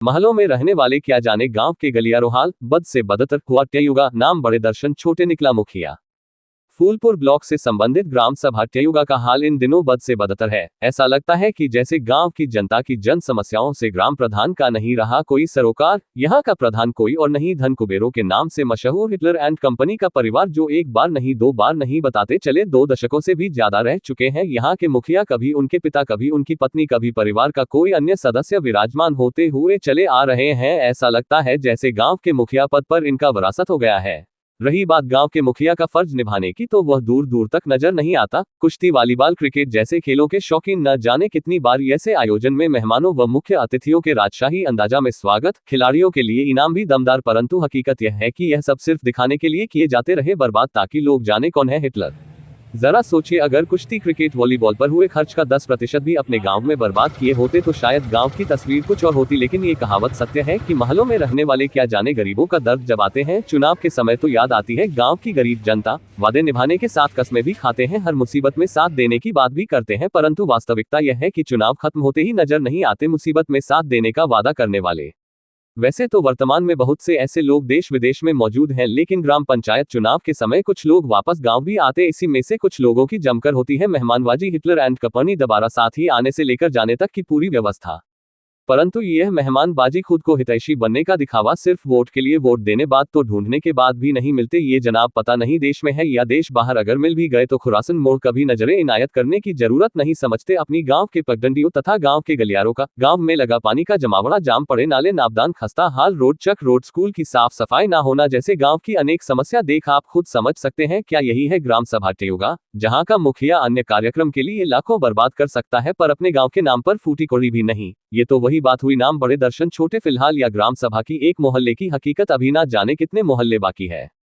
महलों में रहने वाले क्या जाने गांव के गलियारों हाल, बद से बदतर हुआ ट्ययुगा, नाम बड़े दर्शन छोटे निकला मुखिया। फूलपुर ब्लॉक से संबंधित ग्राम सभा ट्ययुगा का हाल इन दिनों बद से बदतर है। ऐसा लगता है कि जैसे गांव की जनता की जन समस्याओं से ग्राम प्रधान का नहीं रहा कोई सरोकार। यहां का प्रधान कोई और नहीं, धन कुबेरों के नाम से मशहूर हिटलर एंड कंपनी का परिवार, जो एक बार नहीं दो बार नहीं बताते चले 2 दशकों से भी ज्यादा रह चुके हैं। यहाँ के मुखिया कभी उनके पिता, कभी उनकी पत्नी, कभी परिवार का कोई अन्य सदस्य विराजमान होते हुए चले आ रहे हैं। ऐसा लगता है जैसे गांव के मुखिया पद पर इनका विरासत हो गया है। रही बात गांव के मुखिया का फर्ज निभाने की, तो वह दूर दूर तक नजर नहीं आता। कुश्ती, वॉलीबॉल, क्रिकेट जैसे खेलों के शौकीन न जाने कितनी बार ऐसे आयोजन में मेहमानों व मुख्य अतिथियों के राजशाही अंदाजा में स्वागत, खिलाड़ियों के लिए इनाम भी दमदार, परंतु हकीकत यह है कि यह सब सिर्फ दिखाने के लिए किए जाते रहे बर्बाद, ताकि लोग जाने कौन है हिटलर। जरा सोचिए, अगर कुश्ती, क्रिकेट, वॉलीबॉल पर हुए खर्च का 10% भी अपने गांव में बर्बाद किए होते तो शायद गांव की तस्वीर कुछ और होती। लेकिन ये कहावत सत्य है कि महलों में रहने वाले क्या जाने गरीबों का दर्द जब आते हैं चुनाव के समय तो याद आती है गांव की गरीब जनता। वादे निभाने के साथ कस्में भी खाते हैं, हर मुसीबत में साथ देने की बात भी करते हैं, परंतु वास्तविकता यह है कि चुनाव खत्म होते ही नजर नहीं आते मुसीबत में साथ देने का वादा करने वाले। वैसे तो वर्तमान में बहुत से ऐसे लोग देश विदेश में मौजूद हैं, लेकिन ग्राम पंचायत चुनाव के समय कुछ लोग वापस गांव भी आते। इसी में से कुछ लोगों की जमकर होती है मेहमानबाजी। हिटलर एंड कंपनी दोबारा साथ ही आने से लेकर जाने तक की पूरी व्यवस्था, परंतु यह मेहमानबाजी खुद को हितैषी बनने का दिखावा, सिर्फ वोट के लिए वोट देने बाद तो ढूंढने के बाद भी नहीं मिलते ये जनाब। पता नहीं देश में है या देश बाहर, अगर मिल भी गए तो खुरासन मोड़ कभी नजरें इनायत करने की जरूरत नहीं समझते अपनी गांव के पगडंडियों तथा गांव के गलियारों का। गांव में लगा पानी का जमावड़ा, जाम पड़े नाले, नाबदान, खस्ता हाल रोड, चक रोड, स्कूल की साफ सफाई ना होना जैसे गांव की अनेक समस्या देख आप खुद समझ सकते हैं। क्या यही है ग्राम सभा ट्ययुगा, जहां का मुखिया अन्य कार्यक्रम के लिए लाखों बर्बाद कर सकता है पर अपने गांव के नाम पर फूटी कौड़ी भी नहीं। ये तो वही बात हुई नाम बड़े दर्शन छोटे। फिलहाल या ग्राम सभा की एक मोहल्ले की हकीकत, अभी ना जाने कितने मोहल्ले बाकी है।